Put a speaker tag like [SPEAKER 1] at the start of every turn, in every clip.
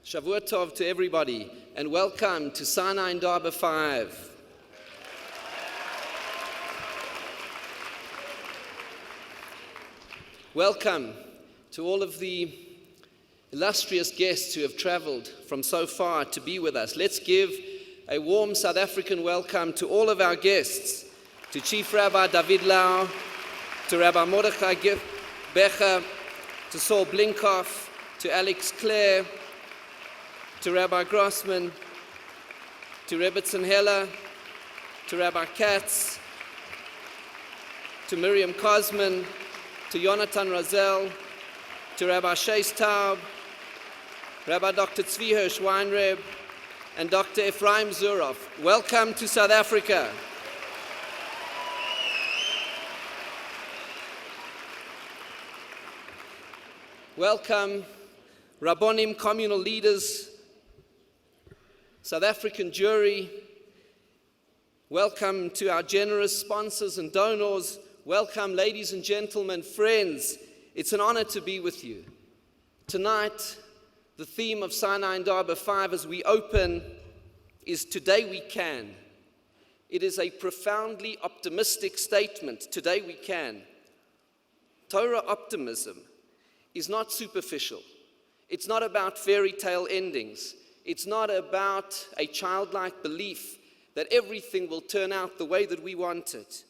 [SPEAKER 1] Shavua Tov to everybody, and welcome to Sinai and Darba 5. Welcome to all of the illustrious guests who have traveled from so far to be with us. Let's give a warm South African welcome to all of our guests, to Chief Rabbi David Lau, to Rabbi Mordechai Becher, to Saul Blinkoff, to Alex Clare, to Rabbi Grossman, to Rebbetzin Heller, to Rabbi Katz, to Miriam Kozman, to Jonathan Razel, to Rabbi Sheis Taub, Rabbi Dr. Tzvi Hirsch Weinreb, and Dr. Ephraim Zurov. Welcome to South Africa. Welcome, Rabbonim, communal leaders, South African jury. Welcome to our generous sponsors and donors. Welcome, ladies and gentlemen, friends. It's an honor to be with you. Tonight, the theme of Sinai and Darba 5 as we open is Today We Can. It is a profoundly optimistic statement. Today we can. Torah optimism is not superficial. It's not about fairy tale endings. It's not about a childlike belief that everything will turn out the way that we want it.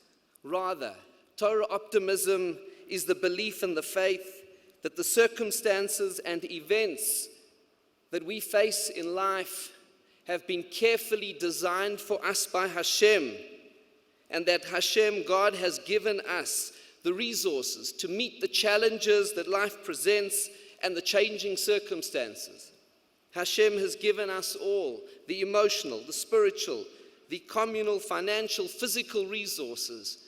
[SPEAKER 1] Rather, Torah optimism is the belief and the faith that the circumstances and events that we face in life have been carefully designed for us by Hashem, and that Hashem, God, has given us the resources to meet the challenges that life presents and the changing circumstances. Hashem has given us all the emotional, the spiritual, the communal, financial, physical resources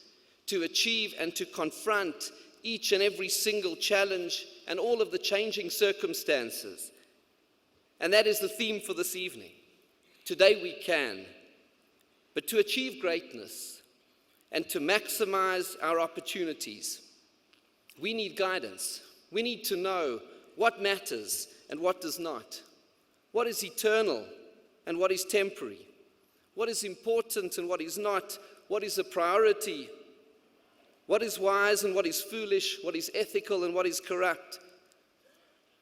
[SPEAKER 1] to achieve and to confront each and every single challenge and all of the changing circumstances. And that is the theme for this evening. Today we can. But to achieve greatness and to maximize our opportunities, we need guidance. We need to know what matters and what does not. What is eternal and what is temporary? What is important and what is not? What is a priority? What is wise and what is foolish? What is ethical and what is corrupt?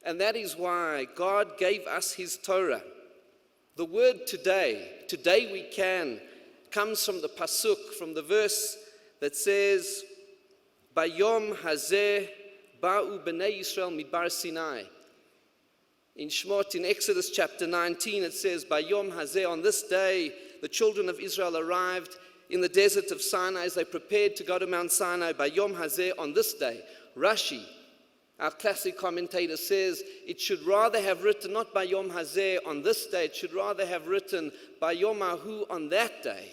[SPEAKER 1] And that is why God gave us His Torah. The word today we can, comes from the pasuk, from the verse that says, Bayom hazeh ba'u b'nei Yisrael midbar Sinai. In Shmot, in Exodus chapter 19, it says, Bayom hazeh, on this day, the children of Israel arrived in the desert of Sinai as they prepared to go to Mount Sinai. Bayom hazeh, on this day. Rashi, our classic commentator, says it should rather have written, not Bayom hazeh, on this day, it should rather have written Bayom ahu, on that day.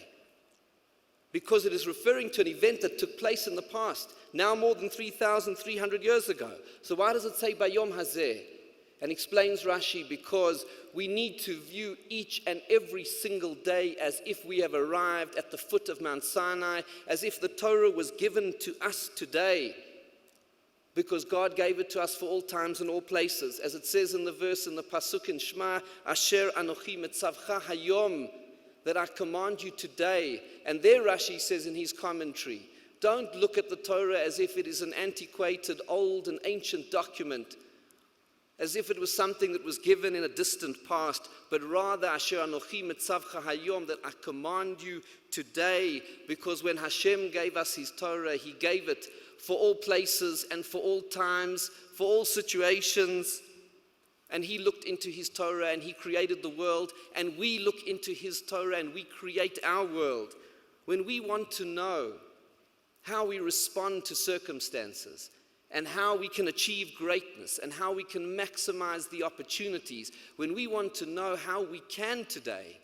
[SPEAKER 1] Because it is referring to an event that took place in the past, now more than 3,300 years ago. So why does it say Bayom hazeh? And explains Rashi, because we need to view each and every single day as if we have arrived at the foot of Mount Sinai, as if the Torah was given to us today, because God gave it to us for all times and all places. As it says in the verse in the Pasuk in Shema, Asher Anochi Metzavcha Hayom, that I command you today. And there Rashi says in his commentary, don't look at the Torah as if it is an antiquated, old and ancient document, as if it was something that was given in a distant past, but rather, Asher Anochi Metzavcha Hayom, that I command you today, because when Hashem gave us His Torah, He gave it for all places and for all times, for all situations. And He looked into His Torah and He created the world, and we look into His Torah and we create our world. When we want to know how we respond to circumstances, and how we can achieve greatness, and how we can maximize the opportunities, when we want to know how we can today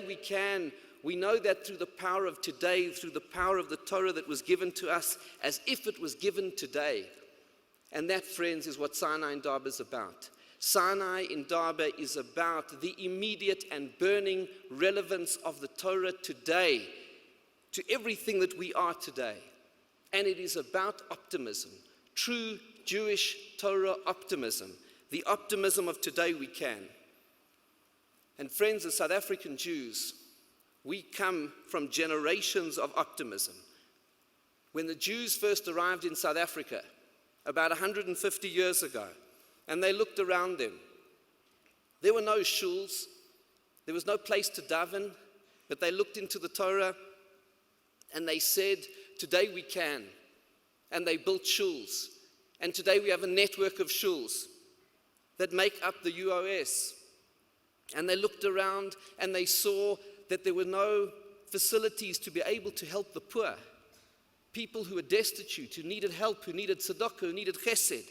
[SPEAKER 1] we can, we know that through the power of today, through the power of the Torah that was given to us as if it was given today. And that, friends, is what Sinai and Darba is about. Sinai in Darba is about the immediate and burning relevance of the Torah today, to everything that we are today. And it is about optimism. True Jewish Torah optimism, the optimism of today we can. And friends, as South African Jews, we come from generations of optimism. When the Jews first arrived in South Africa, about 150 years ago, and they looked around them, there were no shuls, there was no place to daven, but they looked into the Torah and they said, today we can. And they built shuls. And today we have a network of shuls that make up the UOS. And they looked around and they saw that there were no facilities to be able to help the poor. People who were destitute, who needed help, who needed tzedakah, who needed chesed.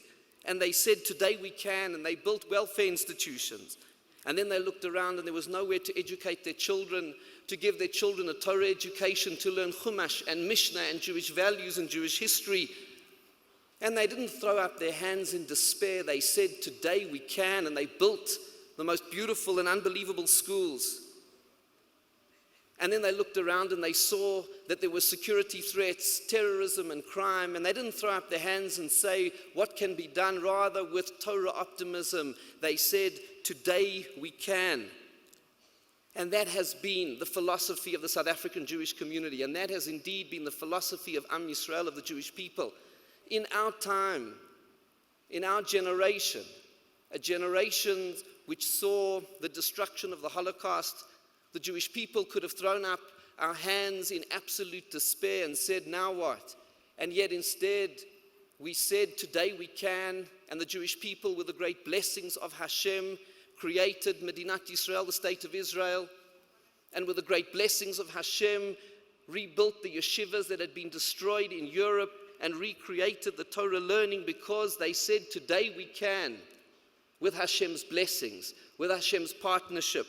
[SPEAKER 1] And they said, today we can. And they built welfare institutions. And then they looked around and there was nowhere to educate their children, to give their children a Torah education, to learn Chumash and Mishnah and Jewish values and Jewish history. And they didn't throw up their hands in despair. They said, today we can. And they built the most beautiful and unbelievable schools. And then they looked around and they saw that there were security threats, terrorism and crime. And they didn't throw up their hands and say, what can be done? Rather, with Torah optimism, they said, today we can. And that has been the philosophy of the South African Jewish community. And that has indeed been the philosophy of Am Yisrael, of the Jewish people. In our time, in our generation, a generation which saw the destruction of the Holocaust, the Jewish people could have thrown up our hands in absolute despair and said, now what? And yet instead, we said, today we can. And the Jewish people, with the great blessings of Hashem, created Medinat Yisrael, the state of Israel. And with the great blessings of Hashem, rebuilt the yeshivas that had been destroyed in Europe and recreated the Torah learning, because they said, today we can, with Hashem's blessings, with Hashem's partnership,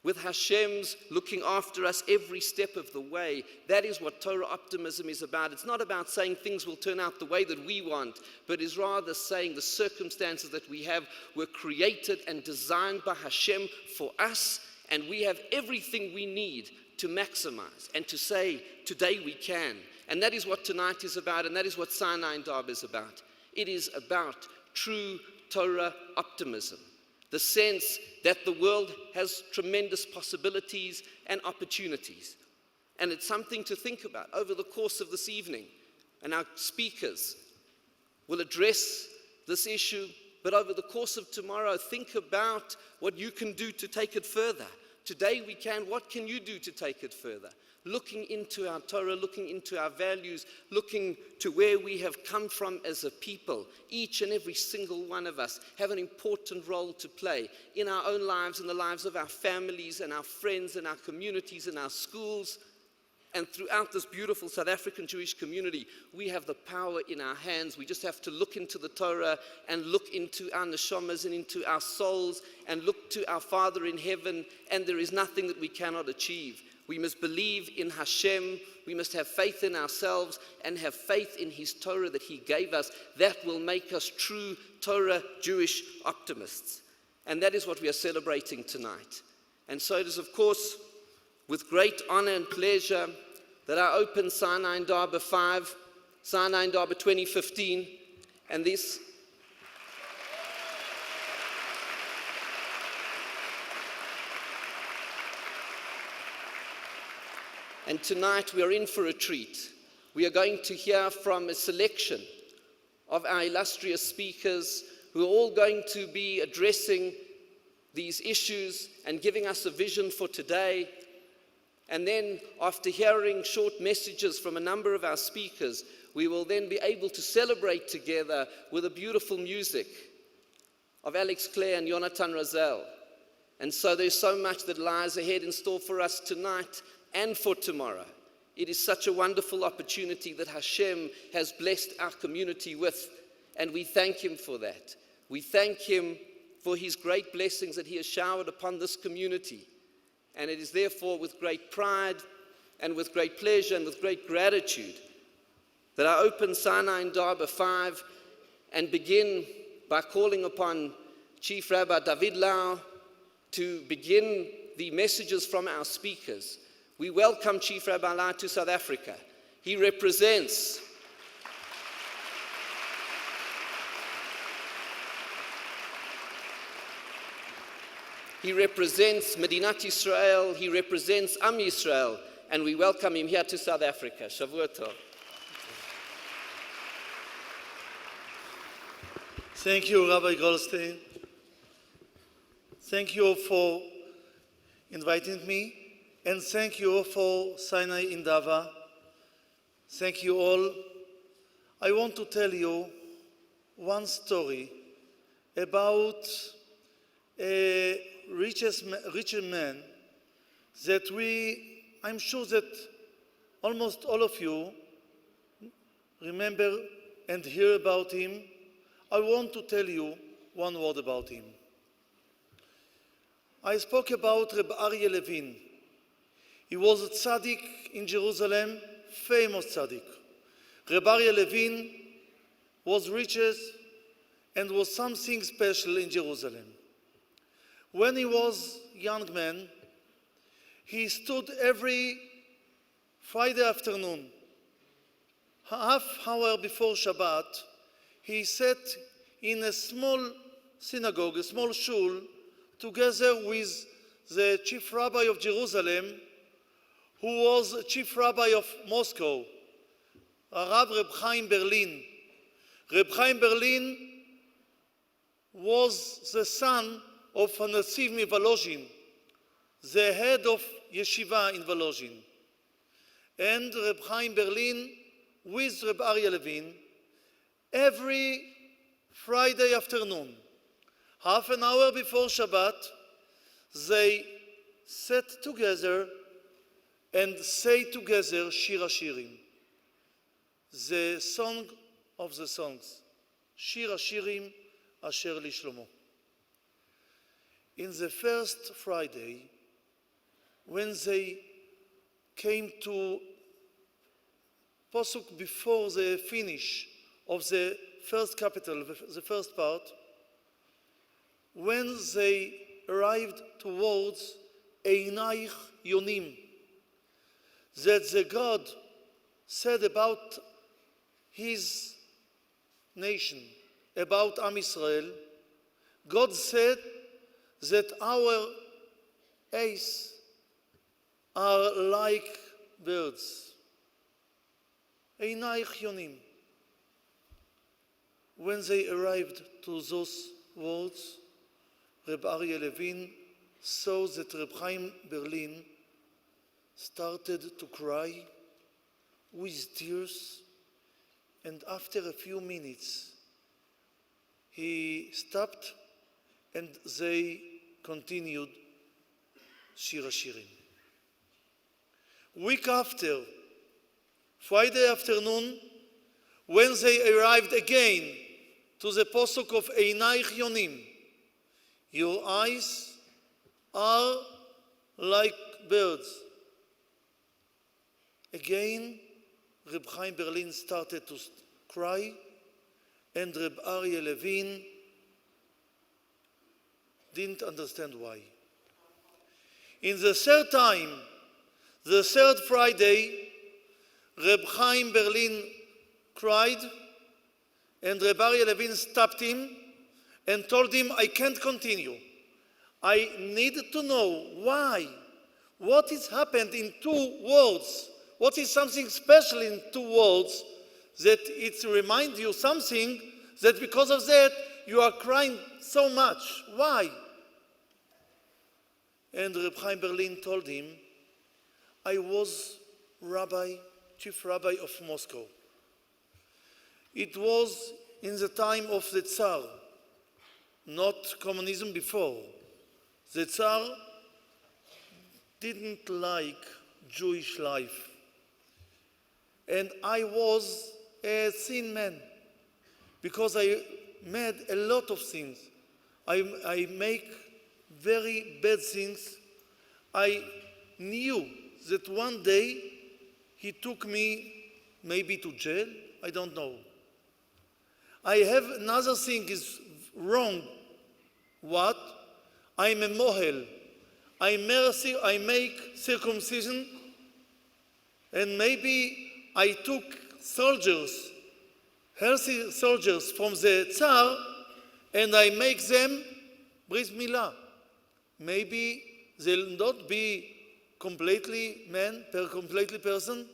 [SPEAKER 1] with Hashem's looking after us every step of the way. That is what Torah optimism is about. It's not about saying things will turn out the way that we want, but is rather saying the circumstances that we have were created and designed by Hashem for us, and we have everything we need to maximize and to say, today we can. And that is what tonight is about, and that is what Sinai and Dab is about. It is about true Torah optimism. The sense that the world has tremendous possibilities and opportunities. And it's something to think about over the course of this evening. And our speakers will address this issue, but over the course of tomorrow, think about what you can do to take it further. Today we can. What can you do to take it further? Looking into our Torah, looking into our values, looking to where we have come from as a people. Each and every single one of us have an important role to play in our own lives, in the lives of our families and our friends and our communities and our schools. And throughout this beautiful South African Jewish community, we have the power in our hands. We just have to look into the Torah and look into our neshamas and into our souls and look to our Father in heaven, and there is nothing that we cannot achieve. We must believe in Hashem. We must have faith in ourselves and have faith in His Torah that He gave us. That will make us true Torah Jewish optimists. And that is what we are celebrating tonight. And so it is, of course, with great honor and pleasure that I open Sinai and Daba 5, Sinai and Daba 2015, and this. And tonight we are in for a treat. We are going to hear from a selection of our illustrious speakers who are all going to be addressing these issues and giving us a vision for today. And then, after hearing short messages from a number of our speakers, we will then be able to celebrate together with the beautiful music of Alex Clare and Jonathan Razel. And so there's so much that lies ahead in store for us tonight and for tomorrow. It is such a wonderful opportunity that Hashem has blessed our community with, and we thank Him for that. We thank Him for His great blessings that He has showered upon this community. And it is therefore with great pride and with great pleasure and with great gratitude that I open Sinai and Daba 5 and begin by calling upon Chief Rabbi David Lau to begin the messages from our speakers. We welcome Chief Rabbi Lau to South Africa. He represents He represents Medinat Yisrael, he represents Am Yisrael, and we welcome him here to South Africa. Shavua Tov.
[SPEAKER 2] Thank you, Rabbi Goldstein. Thank you for inviting me, and thank you for Sinai Indava. Thank you all. I want to tell you one story about a rich man that I'm sure that almost all of you remember and hear about him. I want to tell you one word about him. I spoke about Rabbi Aryeh Levin. He was a tzaddik in Jerusalem, famous tzaddik. Rabbi Aryeh Levin was riches and was something special in Jerusalem. When he was a young man, he stood every Friday afternoon, half hour before Shabbat. He sat in a small synagogue, a small shul, together with the chief rabbi of Jerusalem, who was chief rabbi of Moscow, Rav Reb Chaim Berlin. Reb Chaim Berlin was the son of Nasiv Volozhin, the head of yeshiva in Volozhin. And Reb Chaim Berlin, with Reb Aryeh Levin, every Friday afternoon, half an hour before Shabbat, they sat together and say together Shir HaShirim, the song of the songs, Shir HaShirim Asher Lishlomo. In the first Friday, when they came to Pasuk before the finish of the first capital, the first part, when they arrived towards Einaich Yonim, that the God said about his nation, about Am Yisrael, God said that our eyes are like birds. Einaich Yonim. When they arrived to those words, Reb Aryeh Levin saw that Reb Chaim Berlin started to cry with tears, and after a few minutes he stopped and they continued Shir HaShirim. Week after, Friday afternoon, when they arrived again to the posuk of Einaich Yonim, your eyes are like birds. Again, Reb Chaim Berlin started to cry, and Reb Aryeh Levin didn't understand why. In the third time, the third Friday, Reb Chaim Berlin cried, and Reb Aryeh Levin stopped him and told him, I can't continue. I need to know why. What has happened in 2 words? What is something special in 2 words that it reminds you something that because of that you are crying so much? Why? And Reb Chaim Berlin told him, I was chief rabbi of Moscow. It was in the time of the Tsar, not communism before. The Tsar didn't like Jewish life. And I was a sin man because I made a lot of things. I make very bad things. I knew that one day he took me maybe to jail. I don't know. I have another thing is wrong. What? I'm a mohel. I make circumcision, and maybe I took soldiers, healthy soldiers from the Tsar, and I make them bris milah. Maybe they'll not be completely man, completely person,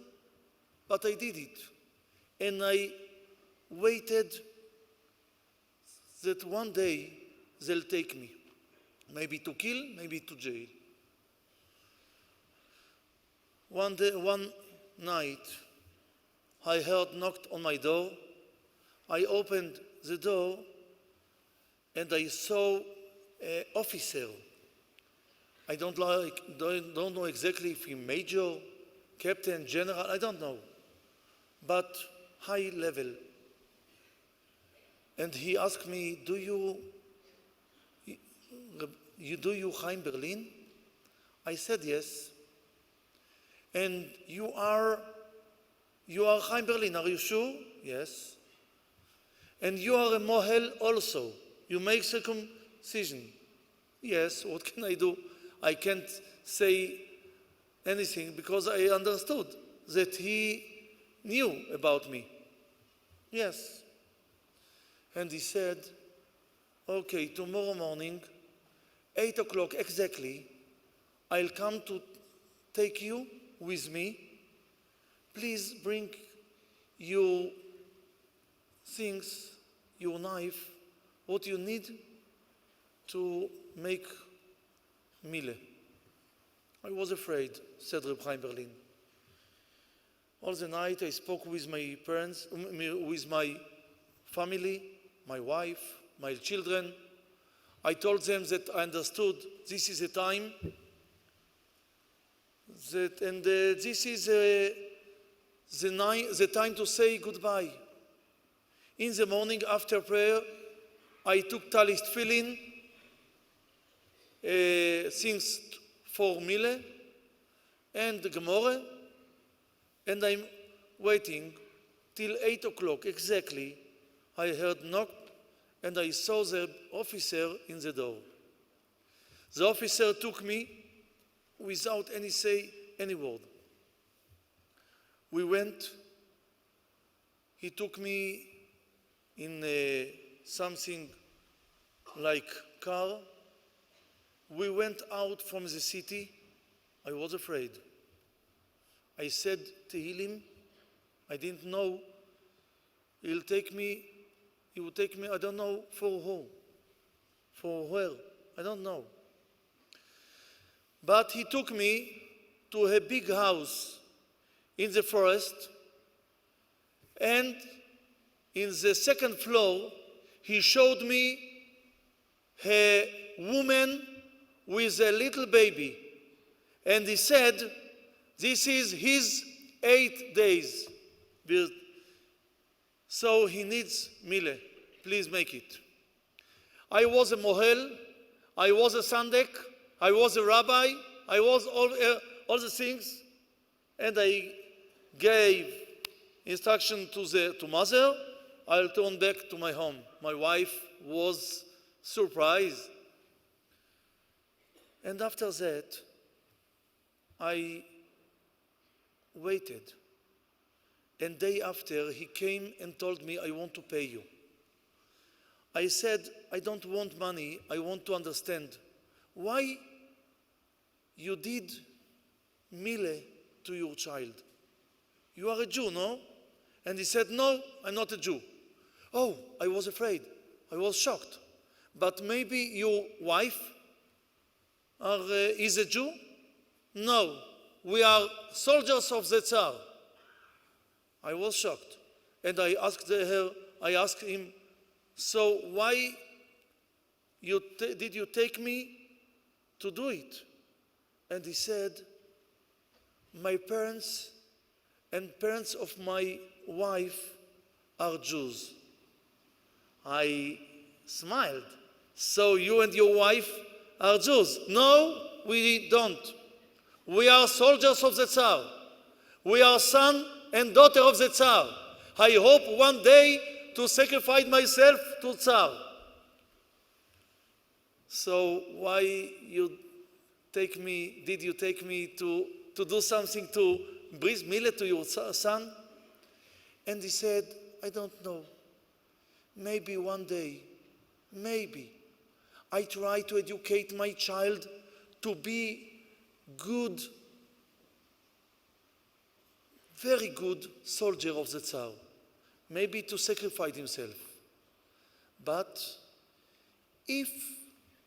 [SPEAKER 2] but I did it. And I waited that one day they'll take me. Maybe to kill, maybe to jail. One night, I heard knocked on my door. I opened the door and I saw an officer. I don't know exactly if he major, captain, general, I don't know, but high level. And he asked me, do you Chaim Berlin? I said yes. And you are Chaim Berlin, are you sure? Yes. And you are a mohel also. You make circumcision. Yes, what can I do? I can't say anything because I understood that he knew about me. Yes. And he said, okay, tomorrow morning, 8 o'clock exactly, I'll come to take you with me. Please bring your things, your knife, what you need to make mile. I was afraid, said Reb Chaim Berlin. All the night I spoke with my parents, with my family, my wife, my children. I told them that I understood this is a time this is the time to say goodbye. In the morning after prayer, I took talis tefillin, things for mile and the Gemara, and I'm waiting till 8 o'clock exactly. I heard knock and I saw the officer in the door. The officer took me without any word. We went, he took me in something like car. We went out from the city. I was afraid. I said Tehillim. I didn't know. He would take me, I don't know for who, for where, I don't know. But he took me to a big house in the forest, and in the second floor, he showed me a woman with a little baby. And he said, this is his 8 days. So he needs mile. Please make it. I was a mohel, I was a sandek, I was a rabbi, I was all the things, and I gave instruction to mother. I'll turn back to my home. My wife was surprised. And after that, I waited. And day after, he came and told me, I want to pay you. I said, I don't want money, I want to understand. Why you did mile to your child? You are a Jew, no? And he said, no, I'm not a Jew. Oh, I was afraid. I was shocked. But maybe your wife is a Jew? No, we are soldiers of the Tsar. I was shocked. And I asked him, so why did you take me to do it? And he said, my parents and parents of my wife are Jews. I smiled. So you and your wife are Jews? No, we don't. We are soldiers of the Tsar. We are son and daughter of the Tsar. I hope one day to sacrifice myself to Tsar. So why did you take me to do something to bring mile to your son? And he said, I don't know. Maybe one day, maybe, I try to educate my child to be good, very good soldier of the Tsar, maybe to sacrifice himself. But if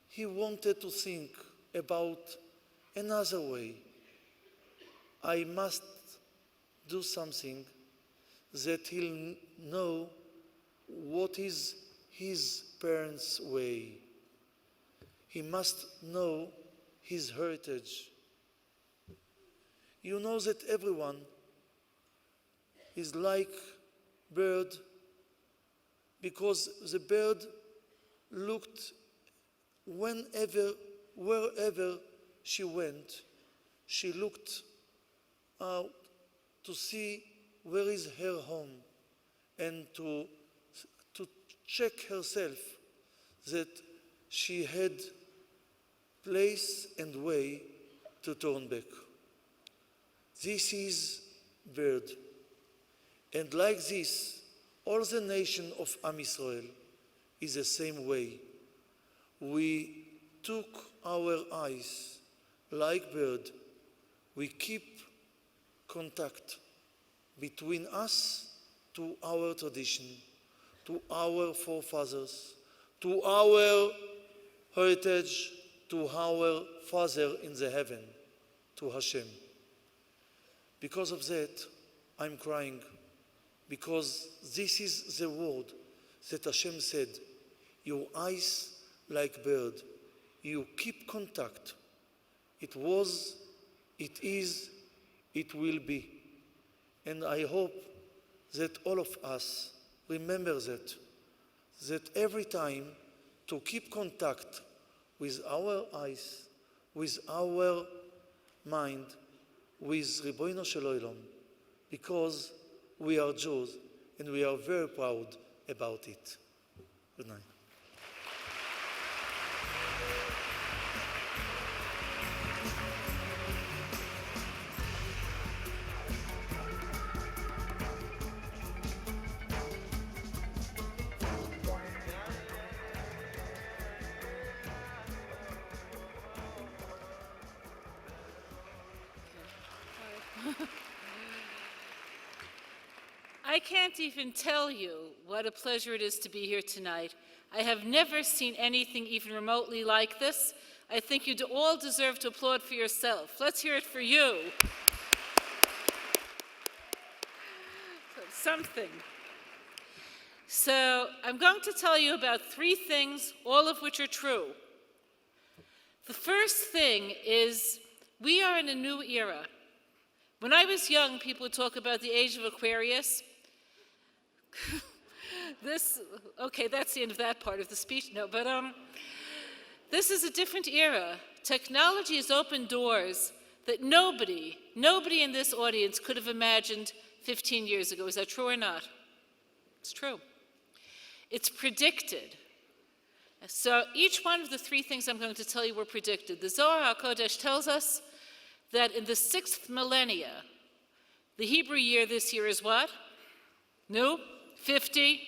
[SPEAKER 2] he wanted to think about another way, I must do something that he'll know what is his parents' way. He must know his heritage. You know that everyone is like bird because the bird looked wherever she went, she looked out to see where is her home and to check herself that she had place and way to turn back. This is bird. And like this, all the nation of Am Yisrael is the same way. We took our eyes like bird. We keep contact between us to our tradition, to our forefathers, to our heritage, to our Father in the heaven, to Hashem. Because of that, I'm crying, because this is the word that Hashem said, your eyes like bird, you keep contact. It was, it is, it will be. And I hope that all of us remember that every time to keep contact with our eyes, with our mind, with Ribono Shel Olam, because we are Jews and we are very proud about it. Good night.
[SPEAKER 3] I can't even tell you what a pleasure it is to be here tonight. I have never seen anything even remotely like this. I think you all deserve to applaud for yourself. Let's hear it for you. Something. So I'm going to tell you about 3 things, all of which are true. The first thing is we are in a new era. When I was young, people would talk about the age of Aquarius. Okay, that's the end of that part of the speech. No, but this is a different era. Technology has opened doors that nobody in this audience could have imagined 15 years ago. Is that true or not? It's true. It's predicted. So each one of the 3 things I'm going to tell you were predicted. The Zohar HaKodesh tells us that in the 6th millennia, the Hebrew year this year is what? New? 50?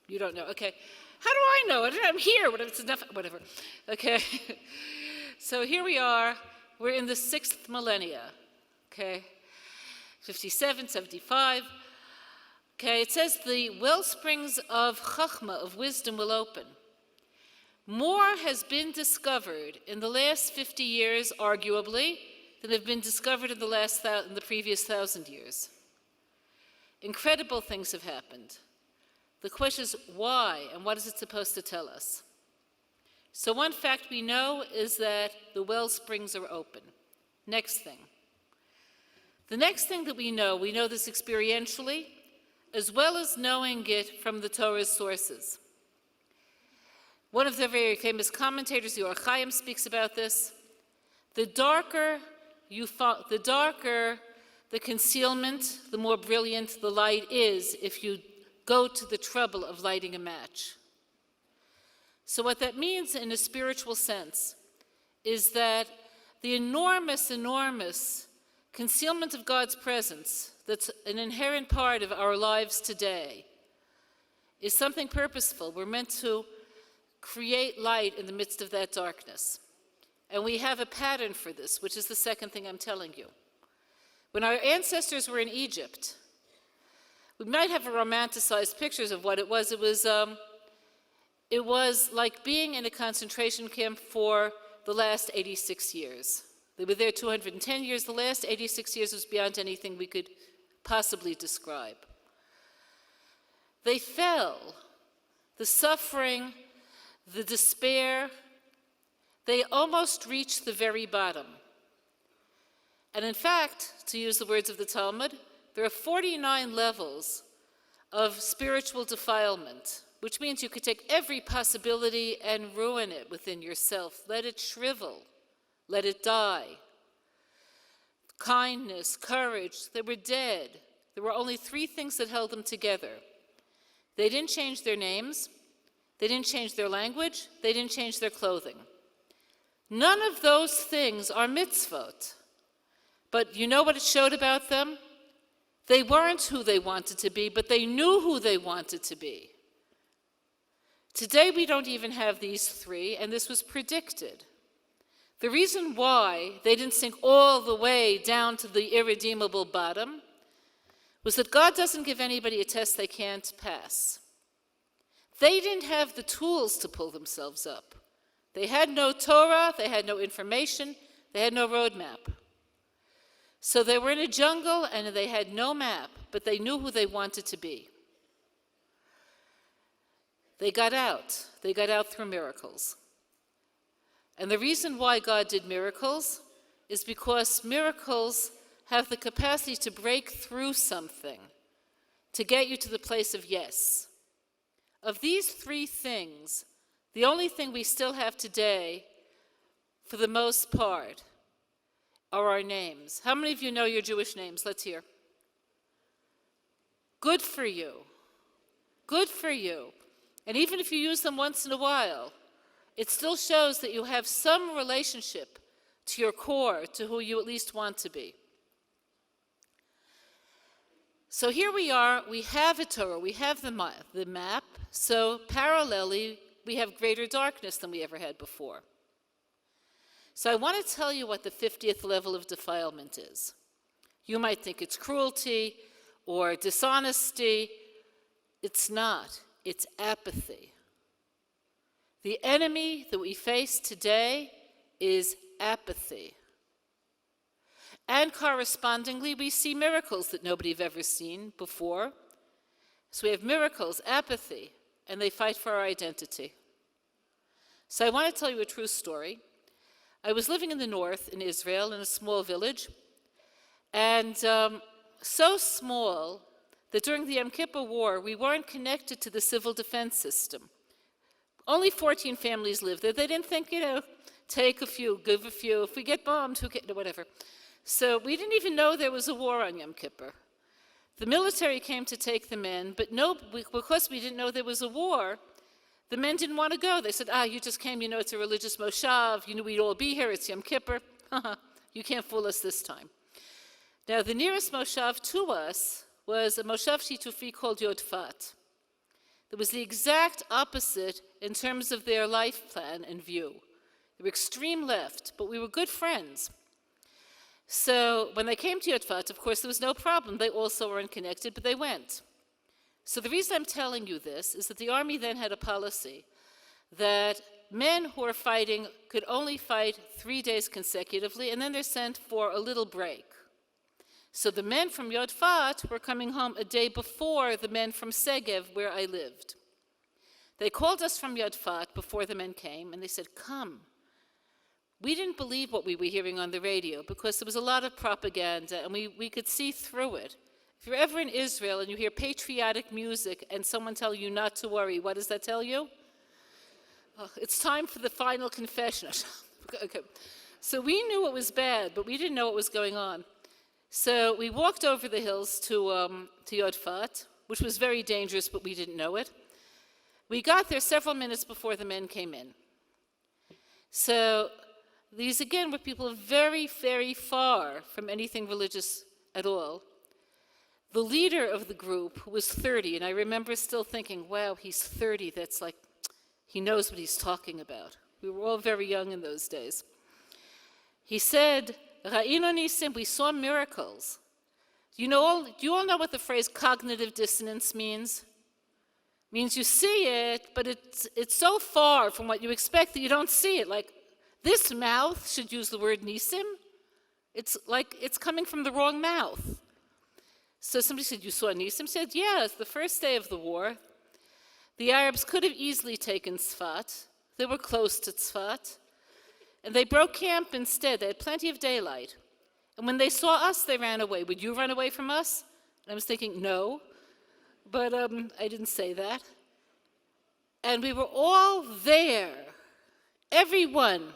[SPEAKER 3] You don't know. Okay. How do I know? I'm here. It's enough. Whatever. Okay. So here we are. We're in the 6th millennia. Okay. 57, 75. Okay. It says the well springs of Chachma, of wisdom, will open. More has been discovered in the last 50 years, arguably, than have been discovered in the previous 1,000 years. Incredible things have happened. The question is why, and what is it supposed to tell us? So one fact we know is that the well springs are open. Next thing. The next thing that we know this experientially, as well as knowing it from the Torah's sources. One of the very famous commentators, the Or Chaim, speaks about this. The darker the concealment, the more brilliant the light is if you go to the trouble of lighting a match. So what that means in a spiritual sense is that the enormous concealment of God's presence that's an inherent part of our lives today is something purposeful. We're meant to create light in the midst of that darkness. And we have a pattern for this, which is the second thing I'm telling you. When our ancestors were in Egypt, we might have romanticized pictures of what it was. It was like being in a concentration camp for the last 86 years. They were there 210 years. The last 86 years was beyond anything we could possibly describe. They fell. The suffering, the despair, they almost reached the very bottom. And in fact, to use the words of the Talmud, there are 49 levels of spiritual defilement, which means you could take every possibility and ruin it within yourself. Let it shrivel. Let it die. Kindness, courage, they were dead. There were only 3 things that held them together. They didn't change their names. They didn't change their language. They didn't change their clothing. None of those things are mitzvot. But you know what it showed about them? They weren't who they wanted to be, but they knew who they wanted to be. Today we don't even have these 3, and this was predicted. The reason why they didn't sink all the way down to the irredeemable bottom was that God doesn't give anybody a test they can't pass. They didn't have the tools to pull themselves up. They had no Torah, they had no information, they had no roadmap. So they were in a jungle and they had no map, but they knew who they wanted to be. They got out. They got out through miracles. And the reason why God did miracles is because miracles have the capacity to break through something, to get you to the place of yes. Of these 3 things, the only thing we still have today, for the most part, are our names. How many of you know your Jewish names? Let's hear. Good for you. Good for you. And even if you use them once in a while, it still shows that you have some relationship to your core, to who you at least want to be. So here we are, we have a Torah, we have the map, so parallelly, we have greater darkness than we ever had before. So I want to tell you what the 50th level of defilement is. You might think it's cruelty or dishonesty. It's not. It's apathy. The enemy that we face today is apathy. And correspondingly, we see miracles that nobody have ever seen before. So we have miracles, apathy, and they fight for our identity. So I want to tell you a true story. I was living in the north in Israel in a small village, and so small that during the Yom Kippur War, we weren't connected to the civil defense system. Only 14 families lived there. They didn't think, take a few, give a few. If we get bombed, whatever. So we didn't even know there was a war on Yom Kippur. The military came to take the men, but because we didn't know there was a war, the men didn't want to go. They said, you just came, it's a religious moshav, you knew we'd all be here, it's Yom Kippur. You can't fool us this time. Now, the nearest moshav to us was a moshav shitufi called Yodfat. It was the exact opposite in terms of their life plan and view. They were extreme left, but we were good friends. So when they came to Yodfat, of course, there was no problem. They also weren't connected, but they went. So the reason I'm telling you this is that the army then had a policy that men who are fighting could only fight 3 days consecutively, and then they're sent for a little break. So the men from Yodfat were coming home a day before the men from Segev, where I lived. They called us from Yodfat before the men came, and they said, come. We didn't believe what we were hearing on the radio because there was a lot of propaganda, and we could see through it. If you're ever in Israel and you hear patriotic music and someone tell you not to worry, what does that tell you? It's time for the final confession. Okay. So we knew it was bad, but we didn't know what was going on. So we walked over the hills to Yodfat, which was very dangerous, but we didn't know it. We got there several minutes before the men came in. So these, again, were people very, very far from anything religious at all. The leader of the group was 30, and I remember still thinking, wow, he's 30. That's like, He knows what he's talking about. We were all very young in those days. He said, Ra'inu nisim, we saw miracles. Do you all know what the phrase cognitive dissonance means? It means you see it, but it's so far from what you expect that you don't see it. Like, this mouth should use the word nisim. It's like it's coming from the wrong mouth. So somebody said, you saw nisim? Said, yeah, it's the first day of the war. The Arabs could have easily taken Tzfat. They were close to Tzfat. And they broke camp instead. They had plenty of daylight. And when they saw us, they ran away. Would you run away from us? And I was thinking, no. But I didn't say that. And we were all there. Everyone.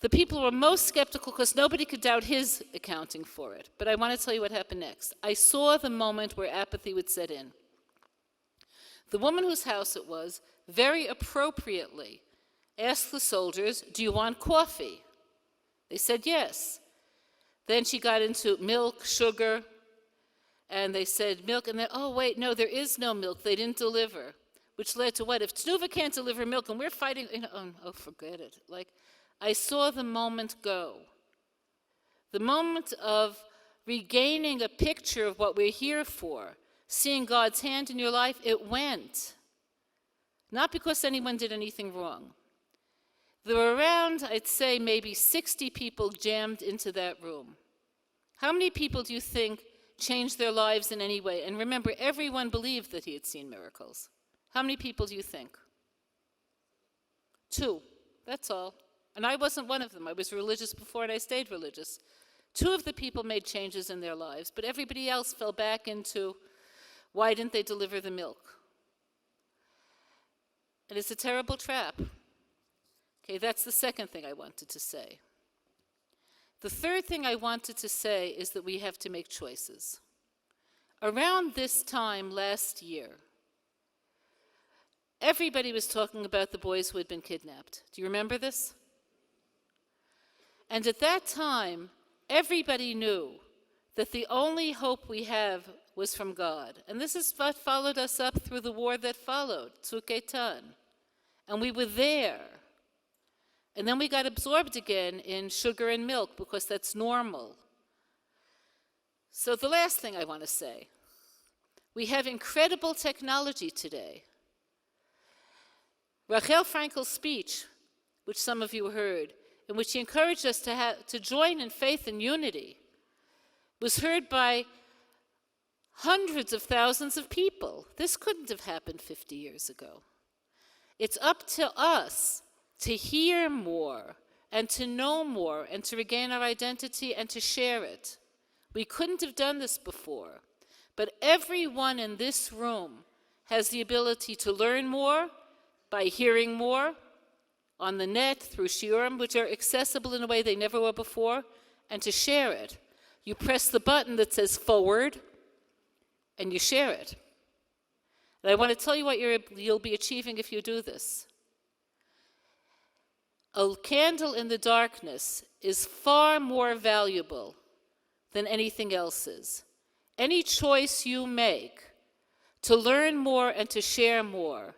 [SPEAKER 3] The people were most skeptical because nobody could doubt his accounting for it. But I want to tell you what happened next. I saw the moment where apathy would set in. The woman whose house it was, very appropriately, asked the soldiers, do you want coffee? They said yes. Then she got into milk, sugar, and they said milk, and then, oh, wait, no, there is no milk. They didn't deliver, which led to what? If Tnuva can't deliver milk and we're fighting, oh, forget it. Like, I saw the moment go. The moment of regaining a picture of what we're here for, seeing God's hand in your life, it went. Not because anyone did anything wrong. There were around, I'd say, maybe 60 people jammed into that room. How many people do you think changed their lives in any way? And remember, everyone believed that he had seen miracles. How many people do you think? 2. That's all. And I wasn't one of them. I was religious before and I stayed religious. 2 of the people made changes in their lives, but everybody else fell back into, why didn't they deliver the milk? And it's a terrible trap. Okay, that's the second thing I wanted to say. The third thing I wanted to say is that we have to make choices. Around this time last year, everybody was talking about the boys who had been kidnapped. Do you remember this? And at that time, everybody knew that the only hope we have was from God. And this is what followed us up through the war that followed, Tzuk Eitan. And we were there. And then we got absorbed again in sugar and milk because that's normal. So the last thing I want to say, we have incredible technology today. Rachel Frankel's speech, which some of you heard, in which he encouraged us to join in faith and unity, was heard by hundreds of thousands of people. This couldn't have happened 50 years ago. It's up to us to hear more and to know more and to regain our identity and to share it. We couldn't have done this before, but everyone in this room has the ability to learn more by hearing more on the net through shiurim, which are accessible in a way they never were before, and to share it. You press the button that says forward and you share it. And I want to tell you what you'll be achieving if you do this. A candle in the darkness is far more valuable than anything else is. Any choice you make to learn more and to share more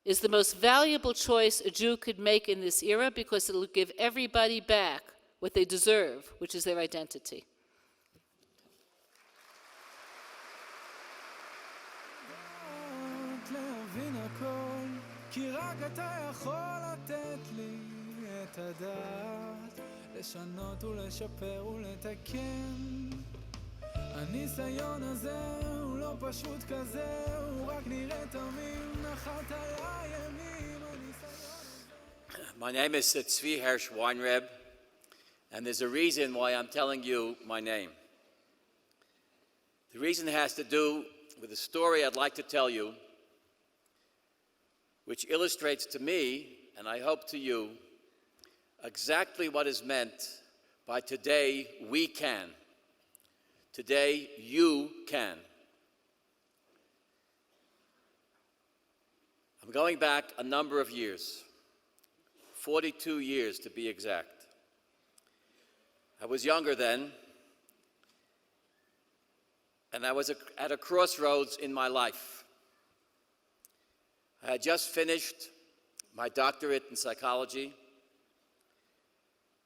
[SPEAKER 3] is the most valuable choice a Jew could make in this era because it'll give everybody back what they deserve, which is their identity.
[SPEAKER 4] כי רק אתה יכול לתת לי את הדעת, לשנות ולשפר ולתקן. הניסיון הזה הוא לא פשוט כזה, הוא רק נראה תמים, נחת על הימים.
[SPEAKER 5] My name is Tzvi Hersh Weinreb, and there's a reason why I'm telling you my name. The reason has to do with a story I'd like to tell you, which illustrates to me, and I hope to you, exactly what is meant by today we can. Today you can. I'm going back a number of years, 42 years to be exact. I was younger then, and I was at a crossroads in my life. I had just finished my doctorate in psychology.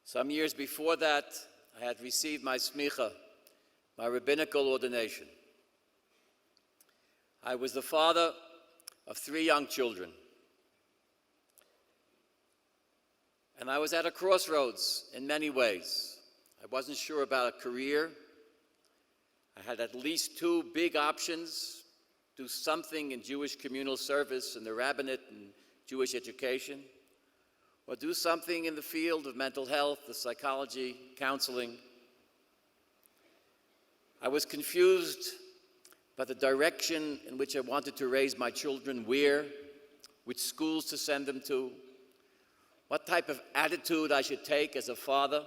[SPEAKER 5] Some years before that, I had received my smicha, my rabbinical ordination. I was the father of 3 young children. And I was at a crossroads in many ways. I wasn't sure about a career. I had at least 2 big options: do something in Jewish communal service in the rabbinate and Jewish education, or do something in the field of mental health, the psychology, counseling. I was confused by the direction in which I wanted to raise my children, which schools to send them to, what type of attitude I should take as a father.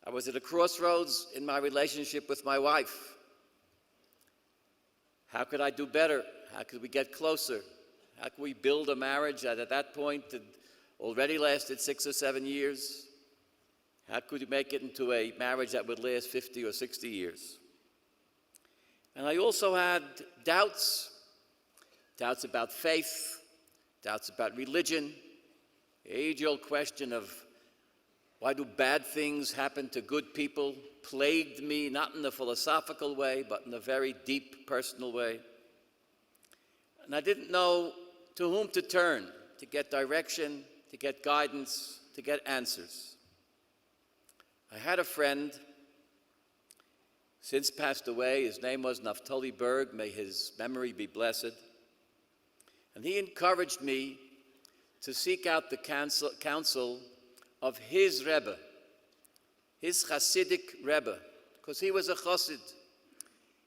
[SPEAKER 5] I was at a crossroads in my relationship with my wife. How could I do better? How could we get closer? How could we build a marriage that at that point had already lasted 6 or 7 years? How could we make it into a marriage that would last 50 or 60 years? And I also had doubts about faith, doubts about religion, the age-old question of why do bad things happen to good people plagued me, not in a philosophical way, but in a very deep personal way. And I didn't know to whom to turn to get direction, to get guidance, to get answers. I had a friend, since passed away. His name was Naftali Berg, may his memory be blessed. And he encouraged me to seek out the counsel of his Rebbe, his Hasidic Rebbe, because he was a Chassid.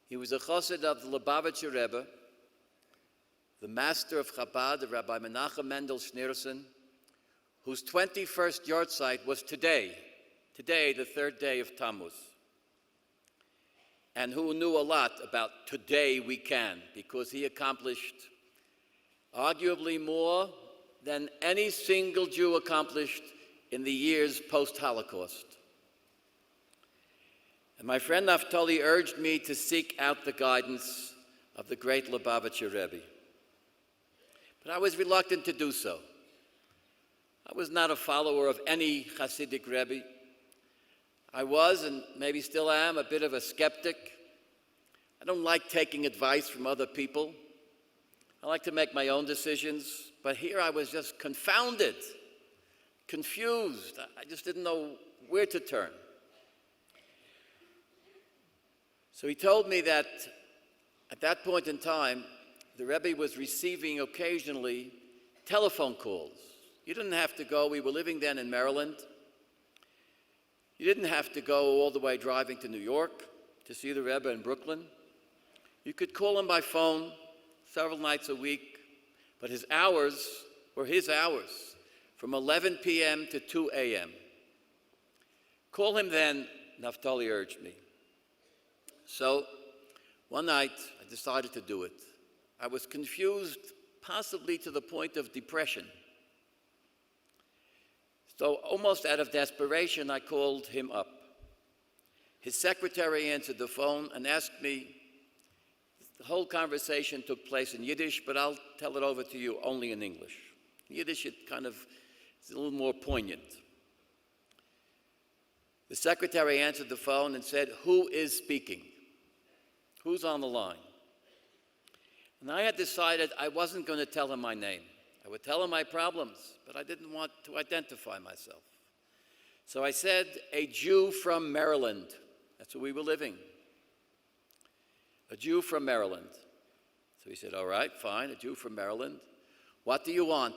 [SPEAKER 5] He was a Chassid of the Lubavitcher Rebbe, the master of Chabad, Rabbi Menachem Mendel Schneerson, whose 21st yahrzeit was today, the 3rd day of Tammuz, and who knew a lot about today we can, because he accomplished arguably more than any single Jew accomplished in the years post-Holocaust. And my friend Naftali urged me to seek out the guidance of the great Lubavitcher Rebbe. But I was reluctant to do so. I was not a follower of any Hasidic Rebbe. I was, and maybe still am, a bit of a skeptic. I don't like taking advice from other people. I like to make my own decisions, but here I was just confounded, confused. I just didn't know where to turn. So he told me that at that point in time, the Rebbe was receiving occasionally telephone calls. You didn't have to go. We were living then in Maryland. You didn't have to go all the way driving to New York to see the Rebbe in Brooklyn. You could call him by phone several nights a week, but his hours were his hours, from 11 p.m. to 2 a.m. Call him then, Naftali urged me. So one night I decided to do it. I was confused, possibly to the point of depression. So almost out of desperation, I called him up. His secretary answered the phone and asked me, the whole conversation took place in Yiddish, but I'll tell it over to you only in English. In Yiddish, it's a little more poignant. The secretary answered the phone and said, "Who is speaking? Who's on the line?" And I had decided I wasn't going to tell him my name. I would tell him my problems, but I didn't want to identify myself. So I said, "A Jew from Maryland." That's where we were living. A Jew from Maryland. So he said, "All right, fine, a Jew from Maryland. What do you want?"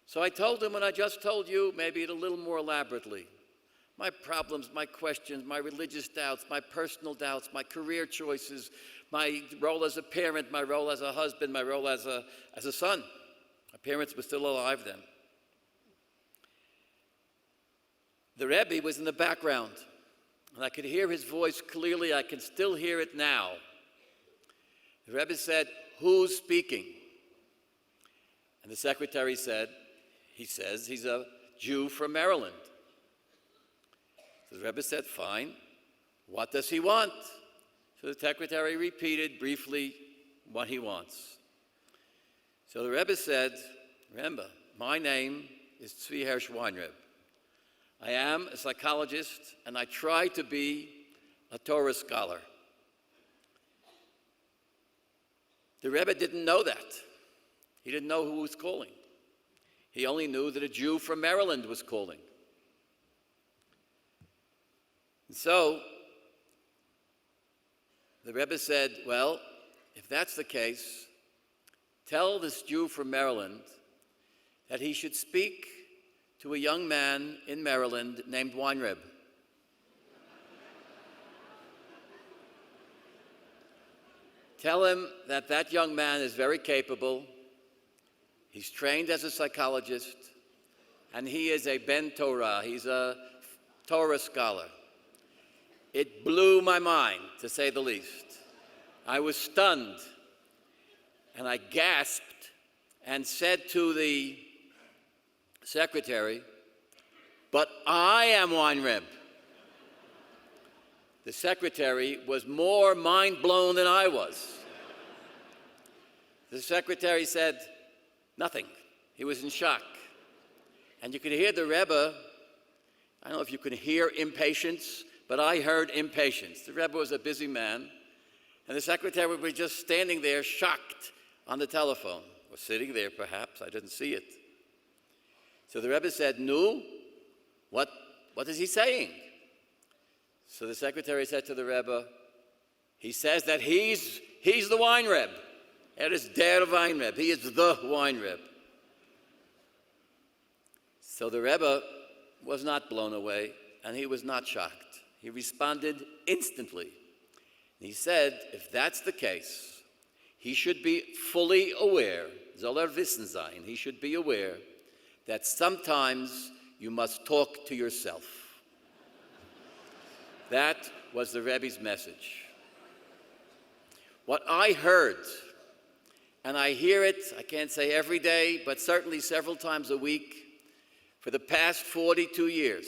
[SPEAKER 5] So I told him what I just told you, maybe a little more elaborately. My problems, my questions, my religious doubts, my personal doubts, my career choices, my role as a parent, my role as a husband, my role as a son. My parents were still alive then. The Rebbe was in the background, and I could hear his voice clearly. I can still hear it now. The Rebbe said, "Who's speaking?" And the secretary said, "He says he's a Jew from Maryland." So the Rebbe said, "Fine. What does he want?" So the secretary repeated briefly what he wants. So the Rebbe said, remember, my name is Tzvi Hersh Weinreb. I am a psychologist, and I try to be a Torah scholar. The Rebbe didn't know that. He didn't know who was calling. He only knew that a Jew from Maryland was calling. And so, the Rebbe said, well, if that's the case, tell this Jew from Maryland that he should speak to a young man in Maryland named Weinreb. Tell him that that young man is very capable. He's trained as a psychologist, and he is a Ben Torah. He's a Torah scholar. It blew my mind, to say the least. I was stunned, and I gasped and said to the secretary, "But I am Weinreb." The secretary was more mind blown than I was. The secretary said nothing. He was in shock. And you could hear the Rebbe, I don't know if you could hear impatience, but I heard impatience. The Rebbe was a busy man, and the secretary was just standing there shocked on the telephone, or sitting there perhaps, I didn't see it. So the Rebbe said, "No, what is he saying?" So the secretary said to the Rebbe, "He says that he's the Weinreb. Is der Weinreb. He is the Weinreb." So the Rebbe was not blown away, and he was not shocked. He responded instantly. He said, if that's the case, he should be fully aware, soll wissen sein, he should be aware that sometimes you must talk to yourself. That was the Rebbe's message. What I heard, and I hear it, I can't say every day, but certainly several times a week, for the past 42 years,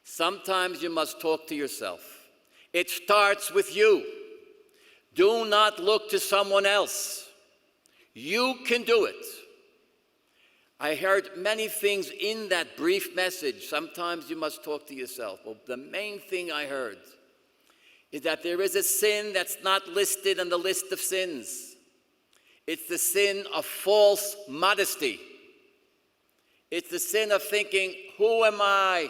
[SPEAKER 5] sometimes you must talk to yourself. It starts with you. Do not look to someone else. You can do it. I heard many things in that brief message. Sometimes you must talk to yourself. Well, the main thing I heard is that there is a sin that's not listed on the list of sins. It's the sin of false modesty. It's the sin of thinking, who am I?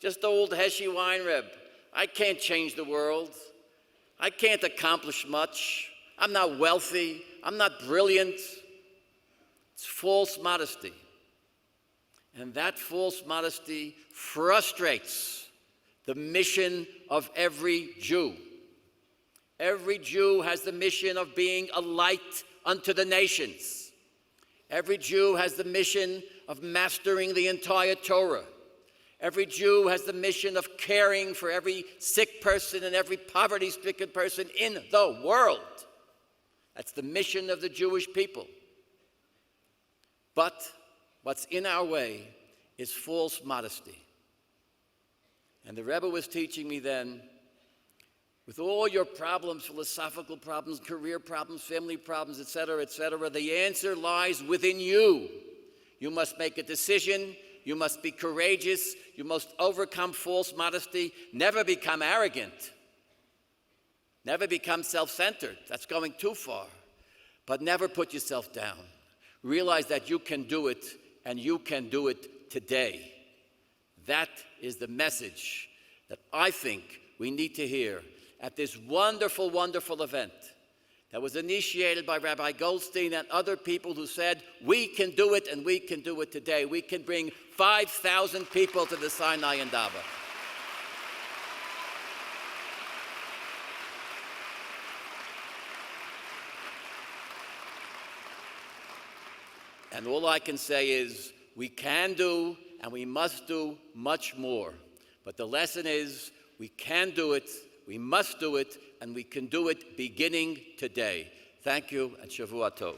[SPEAKER 5] Just old Heshi Weinreb. I can't change the world. I can't accomplish much. I'm not wealthy. I'm not brilliant. It's false modesty. And that false modesty frustrates the mission of every Jew. Every Jew has the mission of being a light unto the nations. Every Jew has the mission of mastering the entire Torah. Every Jew has the mission of caring for every sick person and every poverty-stricken person in the world. That's the mission of the Jewish people. But what's in our way is false modesty. And the Rebbe was teaching me then, with all your problems, philosophical problems, career problems, family problems, etc., the answer lies within you. You must make a decision. You must be courageous. You must overcome false modesty. Never become arrogant. Never become self-centered. That's going too far. But never put yourself down. Realize that you can do it, and you can do it today. That is the message that I think we need to hear at this wonderful, wonderful event that was initiated by Rabbi Goldstein and other people who said, we can do it, and we can do it today. We can bring 5,000 people to the Sinai and Dava. And all I can say is, we can do and we must do much more. But the lesson is, we can do it, we must do it, and we can do it beginning today. Thank you, and Shavua Tov.